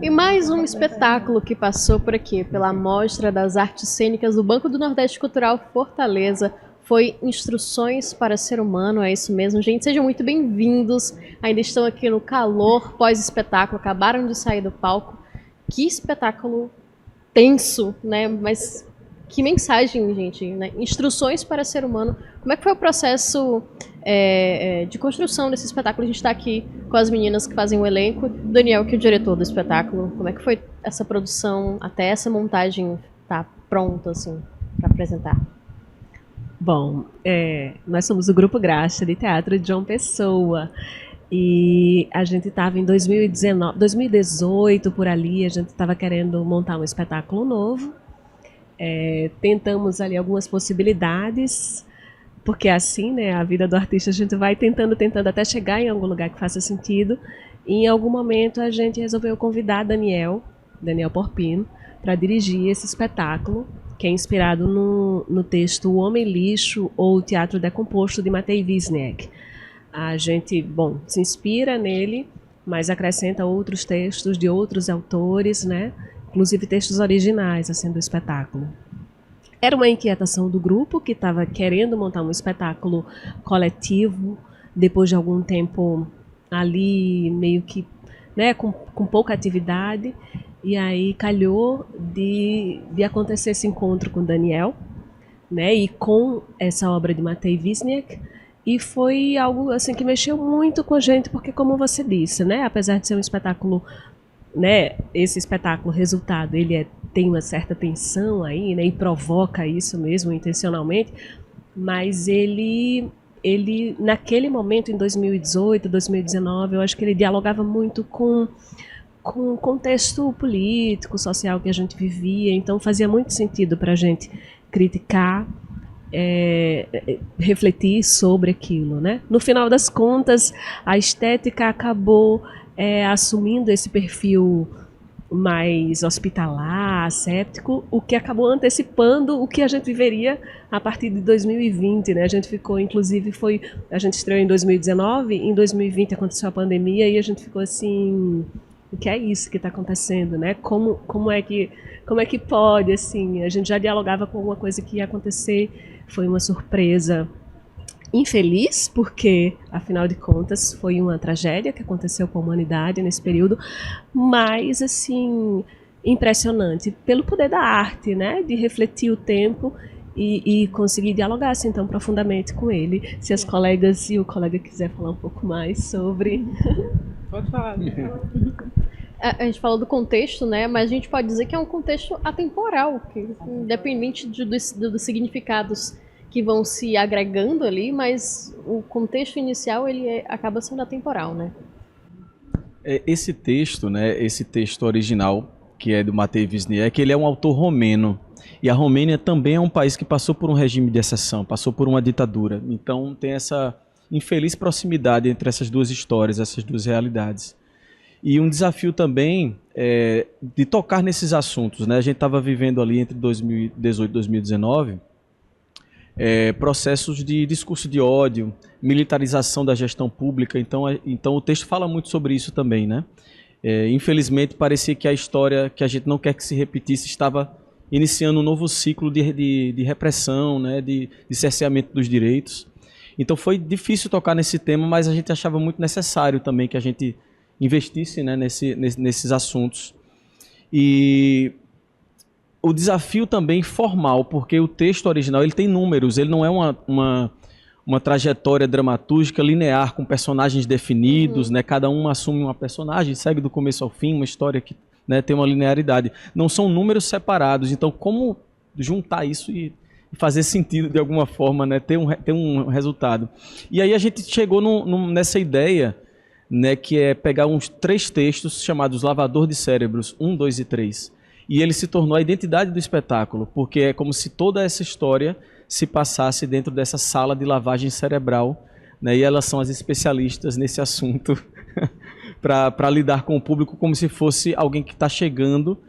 E mais um espetáculo que passou por aqui, pela Mostra das Artes Cênicas do Banco do Nordeste Cultural Fortaleza, foi Instruções para Ser Humano, é isso mesmo. Gente, sejam muito bem-vindos. Ainda estão aqui no calor pós-espetáculo, acabaram de sair do palco. Que espetáculo tenso, né? Mas que mensagem, gente, né? Instruções para Ser Humano. Como é que foi o processo de construção desse espetáculo? A gente está aqui com as meninas que fazem o elenco. Daniel, que é o diretor do espetáculo. Como é que foi essa produção até essa montagem tá pronta, assim, para apresentar? Bom, nós somos o Grupo Graxa de Teatro de João Pessoa e a gente estava em 2019, 2018 por ali, a gente estava querendo montar um espetáculo novo. Tentamos ali algumas possibilidades, porque assim, né, a vida do artista a gente vai tentando até chegar em algum lugar que faça sentido. E em algum momento a gente resolveu convidar Daniel Porpino para dirigir esse espetáculo, que é inspirado no texto O Homem Lixo ou o Teatro Decomposto de Matei Wisniewski. A gente, se inspira nele, mas acrescenta outros textos de outros autores, né? Inclusive textos originais assim, do espetáculo. Era uma inquietação do grupo, que estava querendo montar um espetáculo coletivo, depois de algum tempo ali, meio que, né, com pouca atividade. E aí calhou de acontecer esse encontro com Daniel, né, e com essa obra de Matei Wisniewski, e foi algo assim que mexeu muito com a gente, porque como você disse, né, apesar de ser um espetáculo, né, esse espetáculo, resultado, ele tem uma certa tensão aí, né, e provoca isso mesmo intencionalmente, mas ele naquele momento, em 2018, 2019, eu acho que ele dialogava muito com o contexto político, social que a gente vivia, então fazia muito sentido para a gente criticar, refletir sobre aquilo, né? No final das contas, a estética acabou assumindo esse perfil mais hospitalar, asséptico, o que acabou antecipando o que a gente viveria a partir de 2020, né? A gente ficou, inclusive, a gente estreou em 2019, em 2020 aconteceu a pandemia e a gente ficou assim, o que é isso que está acontecendo, né? Como é que pode, assim? A gente já dialogava com alguma coisa que ia acontecer, foi uma surpresa infeliz, porque, afinal de contas, foi uma tragédia que aconteceu com a humanidade nesse período, mas, assim, impressionante pelo poder da arte, né? De refletir o tempo e conseguir dialogar assim tão profundamente com ele. Se as colegas e o colega quiser falar um pouco mais sobre... Pode falar. A gente falou do contexto, né? Mas a gente pode dizer que é um contexto atemporal, que, independente dos significados que vão se agregando ali, mas o contexto inicial ele acaba sendo atemporal, né? Esse texto, né? Esse texto original, que é do Matei Wisniewski, ele é um autor romeno. E a Romênia também é um país que passou por um regime de exceção, passou por uma ditadura. Então tem essa infeliz proximidade entre essas duas histórias, essas duas realidades. E um desafio também de tocar nesses assuntos, né? A gente estava vivendo ali entre 2018 e 2019 processos de discurso de ódio, militarização da gestão pública, então o texto fala muito sobre isso também, né? Infelizmente parecia que a história que a gente não quer que se repetisse estava iniciando um novo ciclo de repressão, né? de cerceamento dos direitos. Então foi difícil tocar nesse tema, mas a gente achava muito necessário também que a gente investisse, né, nesses assuntos. E o desafio também formal, porque o texto original ele tem números, ele não é uma trajetória dramatúrgica linear com personagens definidos, né, cada um assume uma personagem, segue do começo ao fim, uma história que, né, tem uma linearidade. Não são números separados, então como juntar isso e fazer sentido de alguma forma, né, ter um resultado. E aí a gente chegou nessa ideia, né, que é pegar uns 3 textos chamados Lavador de Cérebros, 1, 2 e 3. E ele se tornou a identidade do espetáculo, porque é como se toda essa história se passasse dentro dessa sala de lavagem cerebral, né, e elas são as especialistas nesse assunto para lidar com o público como se fosse alguém que está chegando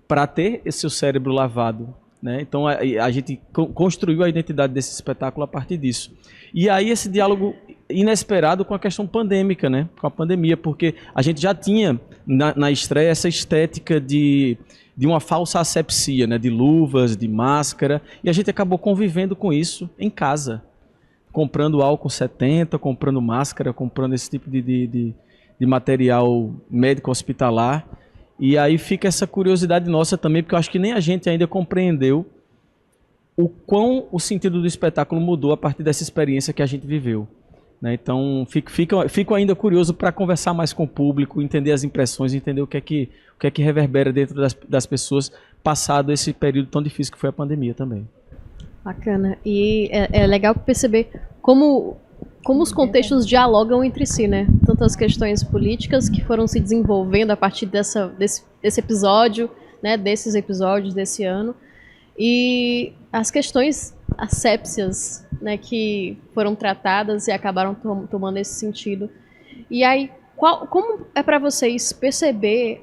para ter esse seu cérebro lavado, né? Então a gente construiu a identidade desse espetáculo a partir disso. E aí esse diálogo inesperado com a questão pandêmica, né? Com a pandemia, porque a gente já tinha na estreia essa estética de uma falsa asepsia, né? De luvas, de máscara, e a gente acabou convivendo com isso em casa, comprando álcool 70, comprando máscara, comprando esse tipo de material médico hospitalar. E aí fica essa curiosidade nossa também, porque eu acho que nem a gente ainda compreendeu o quão o sentido do espetáculo mudou a partir dessa experiência que a gente viveu, né? Então, fico ainda curioso para conversar mais com o público, entender as impressões, entender o que é que reverbera dentro das pessoas, passado esse período tão difícil que foi a pandemia também. Bacana. E é legal perceber como os contextos dialogam entre si, né? Tanto as questões políticas que foram se desenvolvendo a partir desse episódio, né? Desses episódios desse ano, e as questões assépsias, né? Que foram tratadas e acabaram tomando esse sentido. E aí, como é para vocês perceber,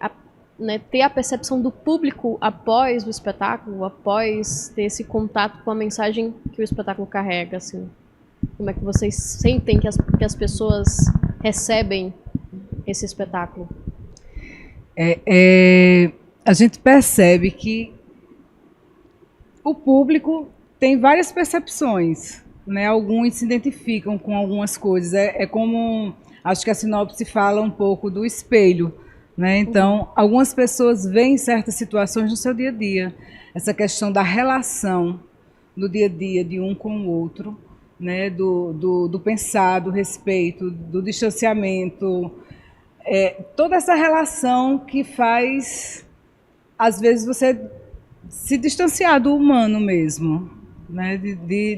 né, ter a percepção do público após o espetáculo, após ter esse contato com a mensagem que o espetáculo carrega, assim? Como é que vocês sentem que as pessoas recebem esse espetáculo? A gente percebe que o público tem várias percepções, né? Alguns se identificam com algumas coisas. É como, acho que a sinopse fala um pouco do espelho, né? Então, algumas pessoas veem certas situações no seu dia a dia. Essa questão da relação no dia a dia de um com o outro, né, do pensar, do respeito, do distanciamento, toda essa relação que faz, às vezes, você se distanciar do humano mesmo, né, de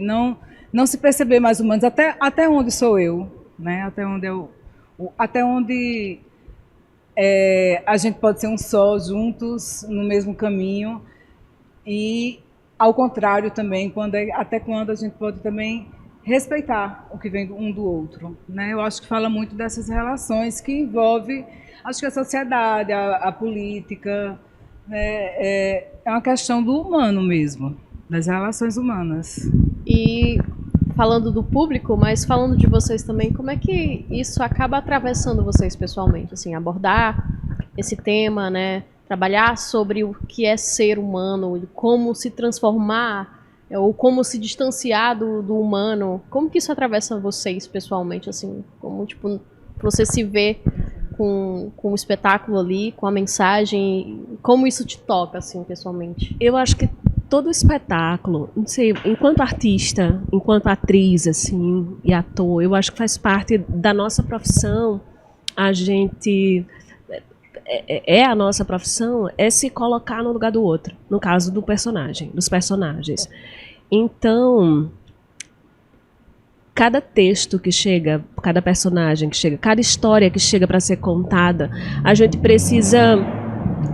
não se perceber mais humanos, até onde sou eu, né, até onde a gente pode ser um só, juntos, no mesmo caminho, e, ao contrário, também, até quando a gente pode também respeitar o que vem um do outro, né? Eu acho que fala muito dessas relações que envolve, acho que a sociedade, a política, né? É uma questão do humano mesmo, das relações humanas. E falando do público, mas falando de vocês também, como é que isso acaba atravessando vocês pessoalmente? Assim, abordar esse tema, né? Trabalhar sobre o que é ser humano, como se transformar ou como se distanciar do humano. Como que isso atravessa vocês pessoalmente, assim? Como, tipo, você se vê com o espetáculo ali, com a mensagem, como isso te toca, assim, pessoalmente? Eu acho que todo espetáculo, não sei, enquanto artista, enquanto atriz, assim, e ator, eu acho que faz parte da nossa profissão. A gente... a nossa profissão é se colocar no lugar do outro, no caso do personagem, dos personagens. Então, cada texto que chega, cada personagem que chega, cada história que chega para ser contada, a gente precisa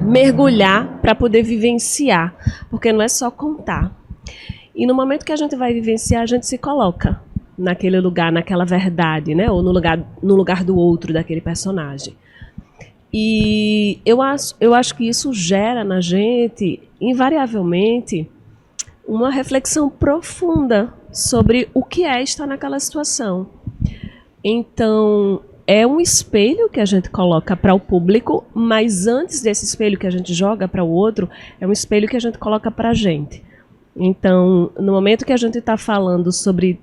mergulhar para poder vivenciar, porque não é só contar. E no momento que a gente vai vivenciar, a gente se coloca naquele lugar, naquela verdade, né? Ou no lugar do outro, daquele personagem. E eu acho que isso gera na gente, invariavelmente, uma reflexão profunda sobre o que é estar naquela situação. Então, é um espelho que a gente coloca para o público, mas antes desse espelho que a gente joga para o outro, é um espelho que a gente coloca para a gente. Então, no momento que a gente está falando sobre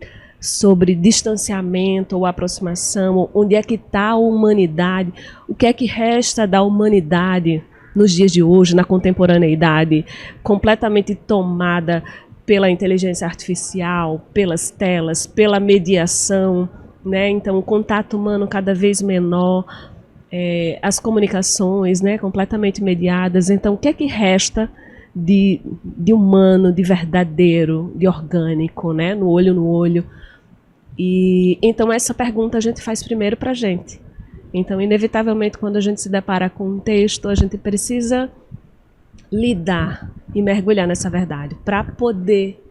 distanciamento ou aproximação, onde é que está a humanidade, o que é que resta da humanidade nos dias de hoje, na contemporaneidade, completamente tomada pela inteligência artificial, pelas telas, pela mediação, né? Então, o contato humano cada vez menor, as comunicações, né, completamente mediadas. Então, o que é que resta de humano, de verdadeiro, de orgânico, né? No olho. E então essa pergunta a gente faz primeiro para a gente. Então, inevitavelmente, quando a gente se depara com um texto, a gente precisa lidar e mergulhar nessa verdade para poder,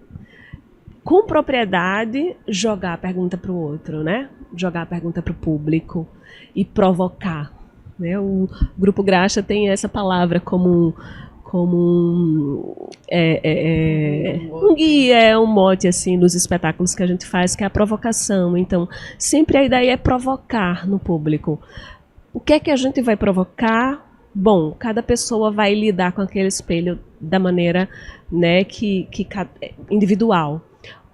com propriedade, jogar a pergunta para o outro, né? Jogar a pergunta para o público e provocar, né? O Grupo Graxa tem essa palavra como um guia, um mote assim nos espetáculos que a gente faz, que é a provocação. Então, sempre a ideia é provocar no público. O que é que a gente vai provocar? Bom, cada pessoa vai lidar com aquele espelho da maneira, né, que individual.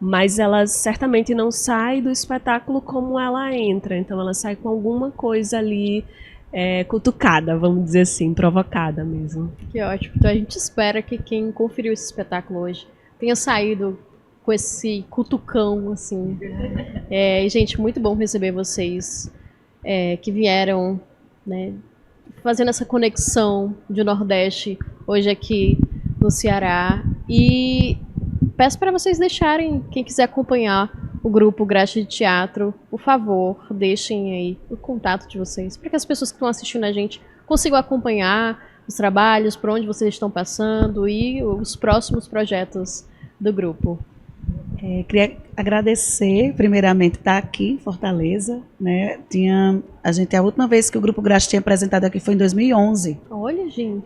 Mas ela certamente não sai do espetáculo como ela entra. Então ela sai com alguma coisa ali cutucada, vamos dizer assim, provocada mesmo. Que ótimo. Então a gente espera que quem conferiu esse espetáculo hoje tenha saído com esse cutucão, assim. E, gente, muito bom receber vocês que vieram, né, fazendo essa conexão de Nordeste hoje aqui no Ceará. E peço para vocês deixarem, quem quiser acompanhar o grupo Graxa de Teatro, por favor, deixem aí o contato de vocês, para que as pessoas que estão assistindo a gente consigam acompanhar os trabalhos, por onde vocês estão passando e os próximos projetos do grupo. Queria agradecer, primeiramente, estar aqui em Fortaleza, né? A última vez que o Grupo Graxa tinha apresentado aqui foi em 2011. Olha, gente.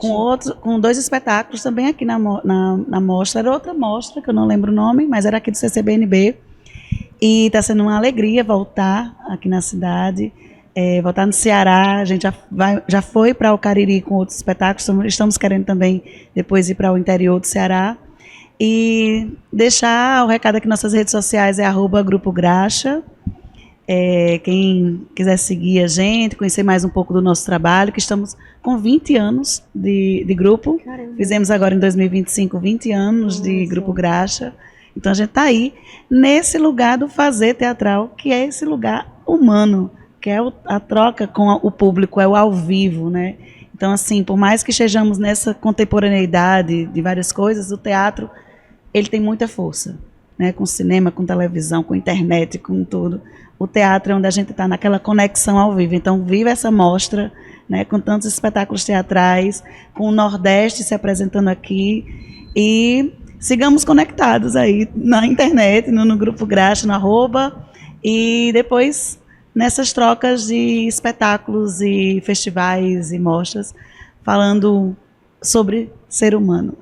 Com 2 espetáculos também aqui na mostra. Era outra mostra, que eu não lembro o nome, mas era aqui do CCBNB. E está sendo uma alegria voltar aqui na cidade, voltar no Ceará. A gente já foi para o Cariri com outros espetáculos, estamos querendo também depois ir para o interior do Ceará. E deixar o recado aqui nas nossas redes sociais é @Grupo Graxa. Quem quiser seguir a gente, conhecer mais um pouco do nosso trabalho, que estamos com 20 anos de grupo. Caramba. Fizemos agora em 2025 20 anos de Grupo Graxa. Então a gente está aí nesse lugar do fazer teatral, que é esse lugar humano, que é a troca com o público, é o ao vivo, né? Então, assim, por mais que estejamos nessa contemporaneidade de várias coisas, o teatro, ele tem muita força, né? Com cinema, com televisão, com internet, com tudo. O teatro é onde a gente está naquela conexão ao vivo. Então, viva essa mostra, né? Com tantos espetáculos teatrais, com o Nordeste se apresentando aqui. E sigamos conectados aí na internet, no Grupo Graxa, no @ e depois nessas trocas de espetáculos e festivais e mostras, falando sobre ser humano.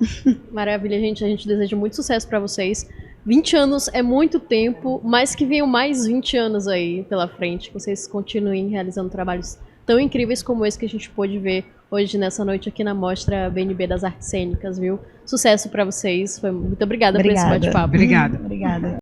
Maravilha, gente. A gente deseja muito sucesso para vocês. 20 anos é muito tempo, mas que venham mais 20 anos aí pela frente, que vocês continuem realizando trabalhos tão incríveis como esse que a gente pôde ver hoje nessa noite aqui na Mostra BNB das Artes Cênicas, viu? Sucesso para vocês. Muito obrigada por esse bate-papo. Obrigada. Obrigada.